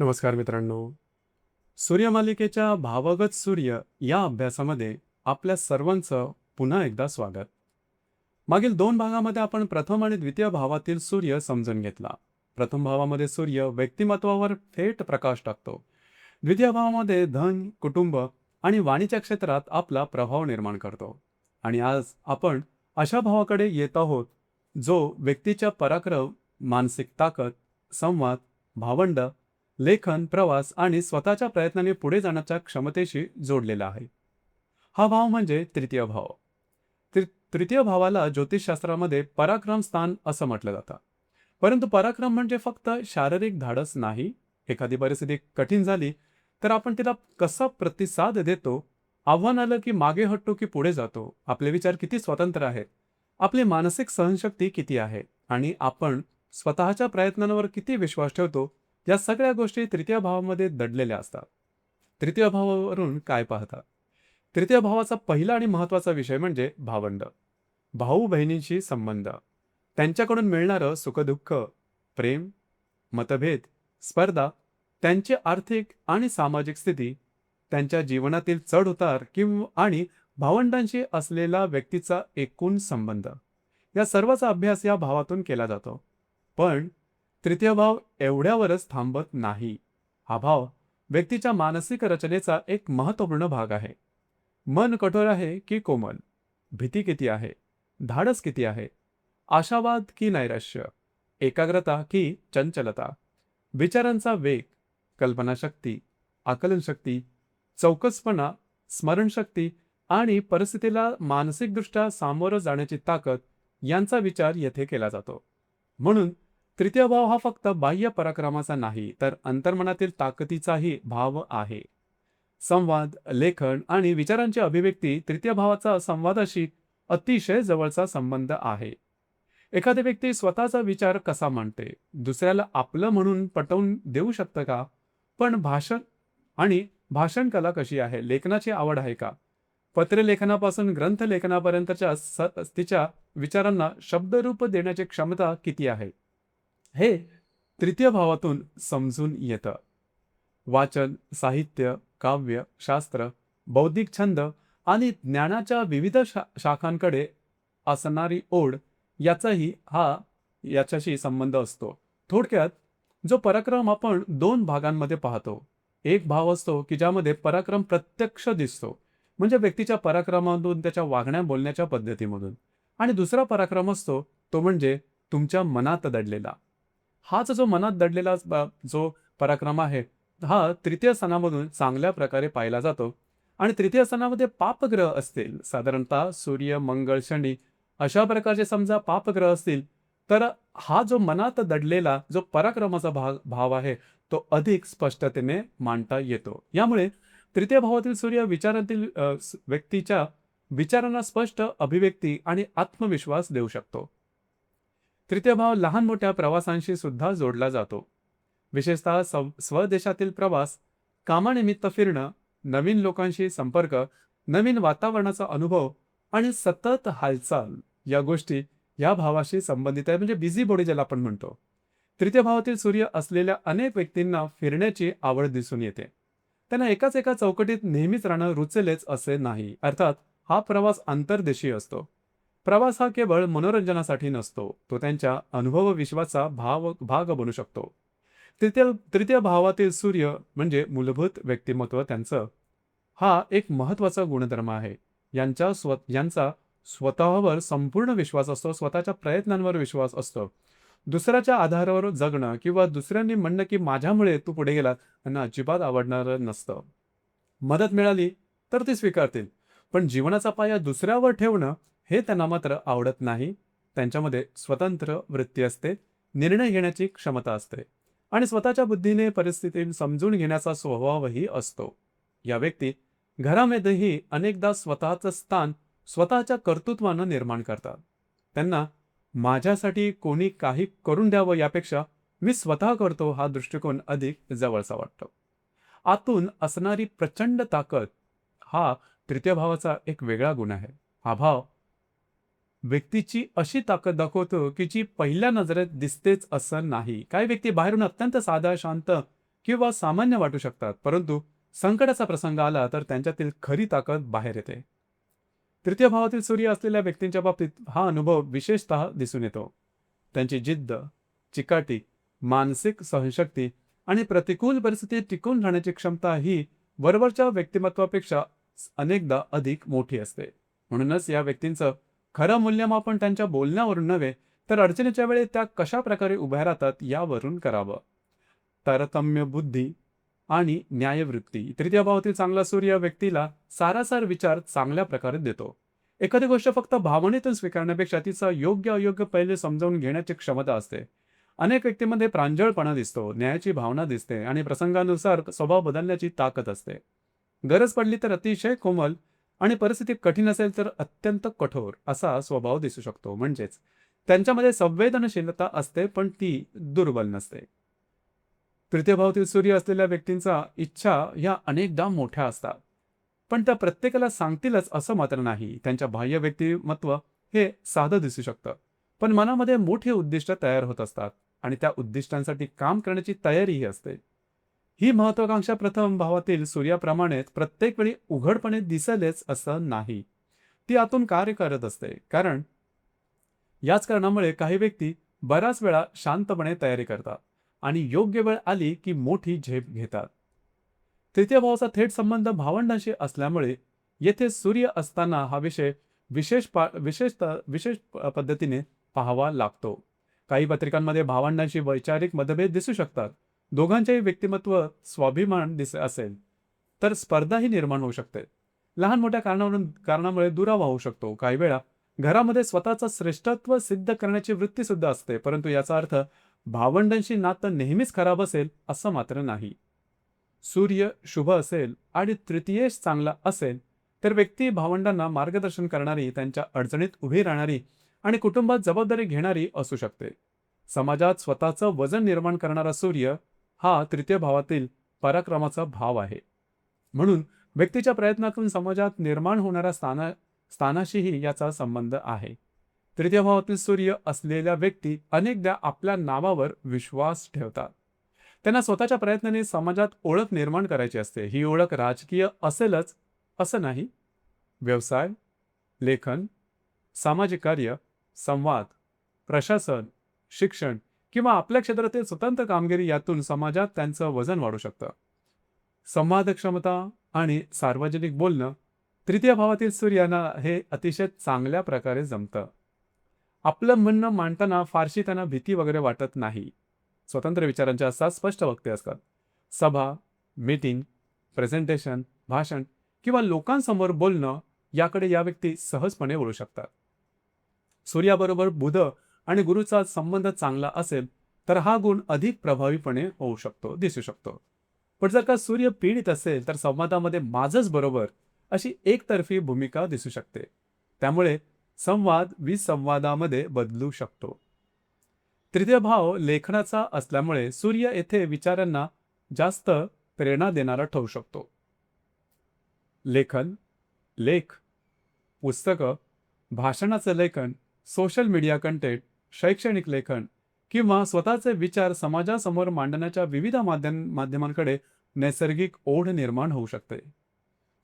नमस्कार मित्रांनो. सूर्यमालिकेच्या भावगत सूर्य या अभ्यासामध्ये आपल्या सर्वांचं पुन्हा एकदा स्वागत. मागील 2 भागामध्ये आपण प्रथम आणि द्वितीय भावातील सूर्य समजून घेतला. प्रथम भावामध्ये सूर्य व्यक्तिमत्वावर थेट प्रकाश टाकतो. द्वितीय भावामध्ये धन, कुटुंब आणि वाणीच्या क्षेत्रात आपला प्रभाव निर्माण करतो. आणि आज आपण अशा भावाकडे येत आहोत, जो व्यक्तीच्या पराक्रम, मानसिक ताकद, संवाद, भावंड, लेखन, प्रवास आणि स्वतःच्या प्रयत्नांनी पुढे जाण्याच्या क्षमतेशी जोडलेला आहे. हा भाव म्हणजे तृतीय भाव. तृतीय भावाला ज्योतिषशास्त्रामध्ये पराक्रम स्थान असं म्हटलं जातं. परंतु पराक्रम म्हणजे फक्त शारीरिक धाडस नाही. एखादी परिस्थिती कठीण झाली तर आपण तिला कसा प्रतिसाद देतो, आव्हान आलं की मागे हटतो की पुढे जातो, आपले विचार किती स्वतंत्र आहेत, आपली मानसिक सहनशक्ती किती आहे आणि आपण स्वतःच्या प्रयत्नांवर किती विश्वास ठेवतो, या सगळ्या गोष्टी तृतीय भावामध्ये दडलेल्या असतात. तृतीय भावावरून काय पाहता? तृतीय भावाचा पहिला आणि महत्त्वाचा विषय म्हणजे भावंड. भाऊ बहिणींशी संबंध, त्यांच्याकडून मिळणारं सुखदुःख, प्रेम, मतभेद, स्पर्धा, त्यांची आर्थिक आणि सामाजिक स्थिती, त्यांच्या जीवनातील चढ-उतार आणि भावंडांशी असलेला व्यक्तीचा एकूण संबंध, या सर्वाचा अभ्यास या भावातून केला जातो. पण तृतीय भाव एवढ्यावरच थांबत नाही. हा भाव व्यक्तीच्या मानसिक रचनेचा एक महत्त्वपूर्ण भाग आहे. मन कठोर आहे की कोमल, भीती किती आहे, धाडस किती आहे, आशावाद की नैराश्य, एकाग्रता की चंचलता, विचारांचा वेग, कल्पनाशक्ती, आकलनशक्ती, चौकसपणा, स्मरणशक्ती आणि परिस्थितीला मानसिकदृष्ट्या सामोरं जाण्याची ताकद, यांचा विचार येथे केला जातो. म्हणून तृतीय भाव हा फक्त बाह्य पराक्रमाचा नाही, तर अंतर्मनातील ताकदीचाही भाव आहे. संवाद, लेखन आणि विचारांची अभिव्यक्ती, तृतीय भावाचा संवादाशी अतिशय जवळचा संबंध आहे. एखादी व्यक्ती स्वतःचा विचार कसा मांडते, दुसऱ्याला आपलं म्हणून पटवून देऊ शकतं का? पण भाषण कला कशी आहे, लेखनाची आवड आहे का? पत्रलेखनापासून ग्रंथलेखनापर्यंतच्या तिच्या विचारांना शब्दरूप देण्याची क्षमता किती आहे, हे तृतीय भावातून समजून येतं. वाचन, साहित्य, काव्य, शास्त्र, बौद्धिक छंद आणि ज्ञानाच्या विविध शाखांकडे असणारी ओढ, याच्याशी संबंध असतो. थोडक्यात, जो पराक्रम आपण 2 भागांमध्ये पाहतो. एक भाव असतो की ज्यामध्ये पराक्रम प्रत्यक्ष दिसतो, म्हणजे व्यक्तीच्या पराक्रमातून, त्याच्या वागण्या बोलण्याच्या पद्धतीमधून. आणि दुसरा पराक्रम असतो, तो म्हणजे तुमच्या मनात दडलेला. हाच जो मनात दडलेला जो पराक्रम आहे, हा तृतीय स्थानामधून चांगल्या प्रकारे पाहिला जातो. आणि तृतीय स्थानामध्ये पापग्रह असतील, साधारणतः सूर्य, मंगळ, शनी, अशा प्रकारचे समजा पापग्रह असतील, तर हा जो मनात दडलेला जो पराक्रमाचा भाव आहे, तो अधिक स्पष्टतेने मांडता येतो. यामुळे तृतीय भावातील सूर्य विचारातील व्यक्तीच्या विचारांना स्पष्ट अभिव्यक्ती आणि आत्मविश्वास देऊ शकतो. तृतीय भाव लहान मोठ्या प्रवासांशी सुद्धा जोडला जातो. विशेषतः स्वदेशातील प्रवास, कामानिमित्त फिरणं, नवीन लोकांशी संपर्क, नवीन वातावरणाचा अनुभव आणि सतत हालचाल, या गोष्टी या भावाशी संबंधित आहे, म्हणजे बिझी बॉडी ज्याला आपण म्हणतो. तृतीय भावातील सूर्य असलेल्या अनेक व्यक्तींना फिरण्याची आवड दिसून येते. त्यांना एकाच एका चौकटीत नेहमीच राहणं रुचेलेच असे नाही. अर्थात हा प्रवास अंतर्देशीय असतो. प्रवास हा केवळ मनोरंजनासाठी नसतो, तो त्यांच्या अनुभव विश्वाचा भाग बनू शकतो. तृतीय भावातील सूर्य म्हणजे मूलभूत व्यक्तिमत्व त्यांचं, हा एक महत्त्वाचा गुणधर्म आहे. यांचा स्वतःवर संपूर्ण विश्वास असतो, स्वतःच्या प्रयत्नांवर विश्वास असतो. दुसऱ्याच्या आधारावर जगणं किंवा दुसऱ्यांनी म्हणणं की माझ्यामुळे तू पुढे गेलात, त्यांना अजिबात आवडणारं नसतं. मदत मिळाली तर ती स्वीकारतील, पण जीवनाचा पाया दुसऱ्यावर ठेवणं हे त्यांना मात्र आवडत नाही. त्यांच्यामध्ये स्वतंत्र वृत्ती असते, निर्णय घेण्याची क्षमता असते आणि स्वतःच्या बुद्धीने परिस्थिती समजून घेण्याचा स्वभावही असतो. या व्यक्ती घरामध्येही अनेकदा स्वतःचं स्थान स्वतःच्या कर्तृत्वानं निर्माण करतात. त्यांना माझ्यासाठी कोणी काही करून द्यावं यापेक्षा मी स्वतः करतो, हा दृष्टिकोन अधिक जवळचा वाटतो. आतून असणारी प्रचंड ताकद, हा तृतीय भावाचा एक वेगळा गुण आहे. हा भाव व्यक्तीची अशी ताकद दाखवतो की जी पहिल्या नजरेत दिसतेच असं नाही. काही व्यक्ती बाहेरून अत्यंत साधा, शांत किंवा सामान्य वाटू शकतात, परंतु संकटाचा प्रसंग आला तर त्यांच्यातील खरी ताकद बाहेर येते. तृतीय भावातील सूर्य असलेल्या व्यक्तींच्या बाबतीत हा अनुभव विशेषतः दिसून येतो. त्यांची जिद्द, चिकाटी, मानसिक सहनशक्ती आणि प्रतिकूल परिस्थितीत टिकून राहण्याची क्षमता ही वरवरच्या व्यक्तिमत्वापेक्षा अनेकदा अधिक मोठी असते. म्हणूनच या व्यक्तींचं खरं मूल्यमापन त्यांच्या बोलण्यावरून नव्हे, तर अडचणीच्या वेळी त्या कशा प्रकारे उभ्या राहतात यावरून करावं. तारतम्य बुद्धी आणि न्यायवृत्ती. तृतीय भावातील चांगला सूर्य व्यक्तीला सारासार विचार चांगल्या प्रकारे देतो. एखादी गोष्ट फक्त भावनेतून स्वीकारण्यापेक्षा तिचा योग्य अयोग्य पहिले समजावून घेण्याची क्षमता असते. अनेक व्यक्तींमध्ये प्रांजळपणा दिसतो, न्यायाची भावना दिसते आणि प्रसंगानुसार स्वभाव बदलण्याची ताकद असते. गरज पडली तर अतिशय कोमल आणि परिस्थिती कठीण असेल तर अत्यंत कठोर असा स्वभाव दिसू शकतो. म्हणजेच त्यांच्यामध्ये संवेदनशीलता असते, पण ती दुर्बल नसते. तृतीय भावातील सूर्य असलेल्या व्यक्तींचा इच्छा या अनेकदा मोठ्या असतात, पण त्या प्रत्येकाला सांगतीलच असं मात्र नाही. त्यांच्या बाह्य व्यक्तिमत्व हे साधं दिसू शकतं, पण मनामध्ये मोठी उद्दिष्ट तयार होत असतात आणि त्या उद्दिष्टांसाठी काम करण्याची तयारीही असते. ही महत्वाकांक्षा प्रथम भावातील सूर्याप्रमाणेच प्रत्येक वेळी उघडपणे दिसेलच असं नाही. ती आतून कार्य करत असते. कारण याच कारणामुळे काही व्यक्ती बराच वेळा शांतपणे तयारी करतात आणि योग्य वेळ आली की मोठी झेप घेतात. तृतीय भावाचा थेट संबंध भावंडांशी असल्यामुळे येथे सूर्य असताना हा विषय विशेष पद्धतीने पाहावा लागतो. काही पत्रिकांमध्ये भावंडांशी वैचारिक मतभेद दिसू शकतात. दोघांचेही व्यक्तिमत्व स्वाभिमान असेल तर स्पर्धाही निर्माण होऊ शकते. लहान मोठ्या कारणामुळे दुरावा होऊ शकतो. काही वेळा घरामध्ये स्वतःचं श्रेष्ठत्व सिद्ध करण्याची वृत्ती सुद्धा असते, परंतु याचा अर्थ भावंडांशी नातं नेहमीच खराब असेल असं मात्र नाही. सूर्य शुभ असेल आणि तृतीयेश चांगला असेल तर व्यक्ती भावंडांना मार्गदर्शन करणारी, त्यांच्या अडचणीत उभी राहणारी आणि कुटुंबात जबाबदारी घेणारी असू शकते. समाजात स्वतःचं वजन निर्माण करणारा सूर्य हा तृतीय भावातील पराक्रमाचा भाव आहे. म्हणून व्यक्तीच्या प्रयत्नातून समाजात निर्माण होणाऱ्या स्थानाशीही याचा संबंध आहे. तृतीय भावातील सूर्य असलेल्या व्यक्ती अनेकदा आपल्या नावावर विश्वास ठेवतात. त्यांना स्वतःच्या प्रयत्नांनी समाजात ओळख निर्माण करायची असते. ही ओळख राजकीय असेलच असं नाही. व्यवसाय, लेखन, सामाजिक कार्य, संवाद, प्रशासन, शिक्षण किंवा आपल्या क्षेत्रातील स्वतंत्र कामगिरी यातून समाजात त्यांचं वजन वाढू शकतं. संवादक्षमता आणि सार्वजनिक बोलणं तृतीय भावातील सूर्यांना हे अतिशय चांगल्या प्रकारे जमतं. आपलं म्हणणं मांडताना फारशी त्यांना भीती वगैरे वाटत नाही. स्वतंत्र विचारांचे असतात, स्पष्ट वक्ते असतात. सभा, मीटिंग, प्रेझेंटेशन, भाषण किंवा लोकांसमोर बोलणं याकडे या व्यक्ती सहजपणे वळू शकतात. सूर्याबरोबर बुध आणि गुरुचा संबंध चांगला असेल तर हा गुण अधिक प्रभावीपणे दिसू शकतो. पण जर का सूर्य पीडित असेल तर संवादामध्ये माझंच बरोबर अशी एकतर्फी भूमिका दिसू शकते. त्यामुळे संवाद विसंवादामध्ये बदलू शकतो. तृतीय भाव लेखनाचा असल्यामुळे सूर्य येथे विचारांना जास्त प्रेरणा देणारा ठरू शकतो. लेखन, लेख, पुस्तकं, भाषणाचं लेखन, सोशल मीडिया कंटेंट, शैक्षणिक लेखन किंवा स्वतःचे विचार समाजासमोर मांडण्याच्या विविध माध्यमांकडे नैसर्गिक ओढ निर्माण होऊ शकते.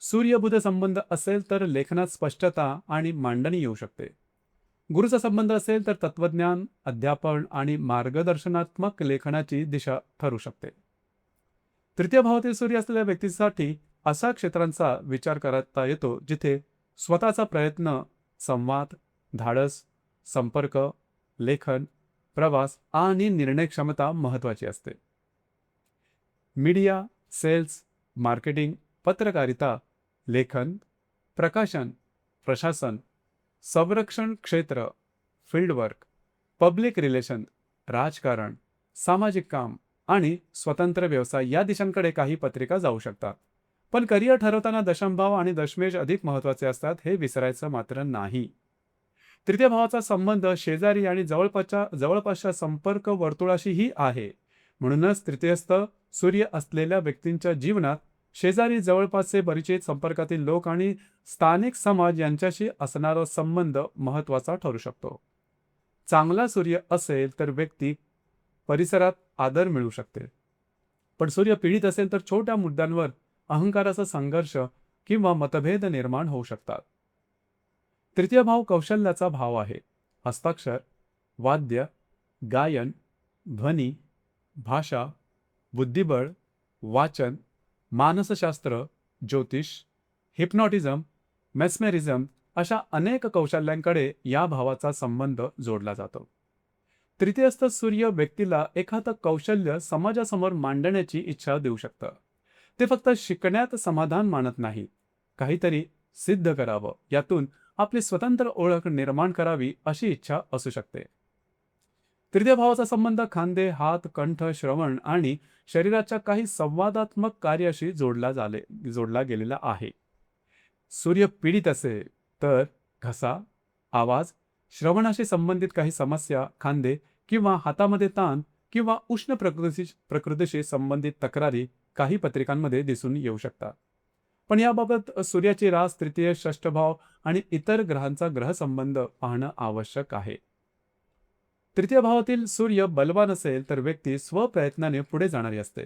सूर्य-बुध संबंध असेल तर लेखनात स्पष्टता आणि मांडणी येऊ शकते. गुरुचा संबंध असेल तर तत्वज्ञान, अध्यापन आणि मार्गदर्शनात्मक लेखनाची दिशा ठरू शकते. तृतीय भावातील सूर्य असलेल्या व्यक्तीसाठी अशा क्षेत्रांचा विचार करता येतो जिथे स्वतःचा प्रयत्न, संवाद, धाडस, संपर्क, लेखन, प्रवास आणि निर्णय क्षमता महत्त्वाची असते. मीडिया, सेल्स, मार्केटिंग, पत्रकारिता, लेखन, प्रकाशन, प्रशासन, संरक्षण क्षेत्र, फील्डवर्क, पब्लिक रिलेशन, राजकारण, सामाजिक काम आणि स्वतंत्र व्यवसाय या दिशांकडे काही पत्रिका जाऊ शकतात. पण करिअर ठरवताना दशमभाव आणि दशमेश अधिक महत्त्वाचे असतात, हे विसरायचं मात्र नाही. तृतीय भावाचा संबंध शेजारी आणि जवळपासच्या संपर्क वर्तुळाशीही आहे. म्हणूनच तृतीयस्थ सूर्य असलेल्या व्यक्तींच्या जीवनात शेजारी, जवळपासचे परिचित, संपर्कातील लोक आणि स्थानिक समाज यांच्याशी असणारा संबंध महत्त्वाचा ठरू शकतो. चांगला सूर्य असेल तर व्यक्ती परिसरात आदर मिळू शकते. पण सूर्य पीडित असेल तर छोट्या मुद्द्यांवर अहंकाराचा संघर्ष किंवा मतभेद निर्माण होऊ शकतात. तृतीय भाव कौशल्याचा भाव आहे. हस्ताक्षर, वाद्य, गायन, ध्वनी, भाषा, बुद्धिबळ, वाचन, मानसशास्त्र, ज्योतिष, हिप्नॉटिझम, मेस्मेरिझम अशा अनेक कौशल्यांकडे या भावाचा संबंध जोडला जातो. तृतीयस्थ सूर्य व्यक्तीला एखादं कौशल्य समाजासमोर मांडण्याची इच्छा देऊ शकतं. ते फक्त शिकण्यात समाधान मानत नाही, काहीतरी सिद्ध करावं, यातून आपली स्वतंत्र ओळख निर्माण करावी अशी इच्छा असू शकते. तृतीय भावाचा संबंध खांदे, हात, कंठ, श्रवण आणि शरीराच्या काही संवादात्मक कार्याशी जोडला गेलेला आहे. सूर्य पीडित असेल तर घसा, आवाज, श्रवणाशी संबंधित काही समस्या, खांदे किंवा हातामध्ये ताण किंवा उष्ण प्रकृतीशी संबंधित तक्रारी काही पत्रिकांमध्ये दिसून येऊ शकतात. पण याबाबत सूर्याची रास, तृतीय, षष्ठ भाव आणि इतर ग्रहांचा ग्रहसंबंध पाहणं आवश्यक आहे. तृतीय भावातील सूर्य बलवान असेल तर व्यक्ती स्वप्रयत्नाने पुढे जाणारी असते.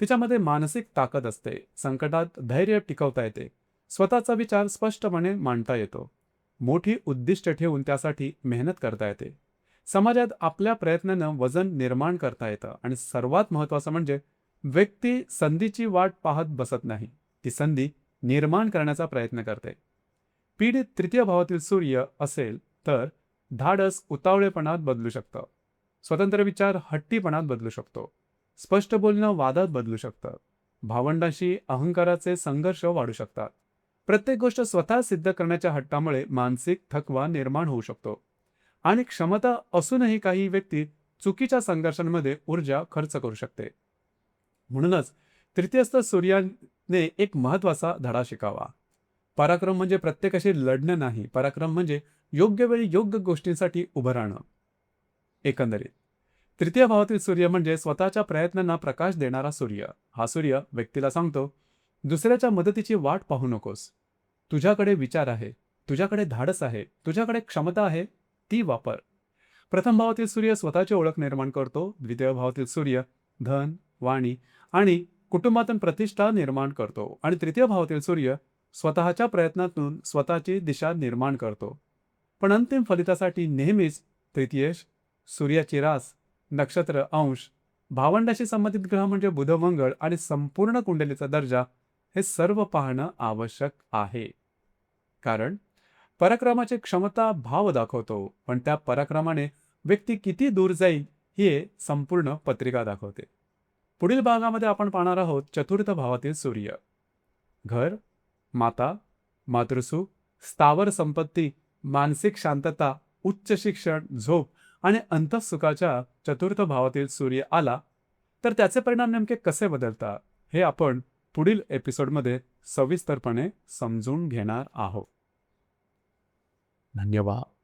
तिच्यामध्ये मानसिक ताकद असते, संकटात धैर्य टिकवता येते, स्वतःचा विचार स्पष्टपणे मांडता येतो, मोठी उद्दिष्ट ठेवून त्यासाठी मेहनत करता येते, समाजात आपल्या प्रयत्नानं वजन निर्माण करता येतं आणि सर्वात महत्त्वाचं म्हणजे व्यक्ती संधीची वाट पाहत बसत नाही, ती संधी निर्माण करण्याचा प्रयत्न करते. पीडित तृतीय भावातील सूर्य असेल तर धाडस उतावळेपणात बदलू शकतं, स्वतंत्र विचार हट्टीपणात बदलू शकतो, स्पष्ट बोलणं वादात बदलू शकतं, भावंडांशी अहंकाराचे संघर्ष वाढू शकतात. प्रत्येक गोष्ट स्वतः सिद्ध करण्याच्या हट्टामुळे मानसिक थकवा निर्माण होऊ शकतो आणि क्षमता असूनही काही व्यक्ती चुकीच्या संघर्षांमध्ये ऊर्जा खर्च करू शकते. म्हणूनच तृतीयस्थ सूर्याने एक महत्त्वाचा धडा शिकावा. पराक्रम म्हणजे प्रत्येकाशी लढणं नाही, पराक्रम म्हणजे योग्य वेळी योग्य गोष्टींसाठी उभं राहणं. एकंदरीत तृतीय भावातील सूर्य म्हणजे स्वतःच्या प्रयत्नांना प्रकाश देणारा सूर्य. हा सूर्य व्यक्तीला सांगतो, दुसऱ्याच्या मदतीची वाट पाहू नकोस. तुझ्याकडे विचार आहे, तुझ्याकडे धाडस आहे, तुझ्याकडे क्षमता आहे, ती वापर. प्रथम भावातील सूर्य स्वतःची ओळख निर्माण करतो. द्वितीय भावातील सूर्य धन, वाणी आणि कुटुंबातून प्रतिष्ठा निर्माण करतो आणि तृतीय भावातील सूर्य स्वतःच्या प्रयत्नातून स्वतःची दिशा निर्माण करतो. पण अंतिम फलितासाठी नेहमीच तृतीयेश, सूर्याची रास, नक्षत्र, अंश, भावंडाशी संबंधित ग्रह म्हणजे बुध, मंगळ आणि संपूर्ण कुंडलीचा दर्जा हे सर्व पाहणं आवश्यक आहे. कारण पराक्रमाची क्षमता भाव दाखवतो, पण त्या पराक्रमाने व्यक्ती किती दूर जाईल हे संपूर्ण पत्रिका दाखवते. पुढील भागामध्ये आपण पाहणार आहोत चतुर्थ भावातील सूर्य. घर, माता, मातृसुख, स्थावर संपत्ती, मानसिक शांतता, उच्च शिक्षण, झोप आणि अंतःसुखाच्या चतुर्थ भावातील सूर्य आला तर त्याचे परिणाम नेमके कसे बदलतात हे आपण पुढील एपिसोडमध्ये सविस्तरपणे समजून घेणार आहोत. धन्यवाद.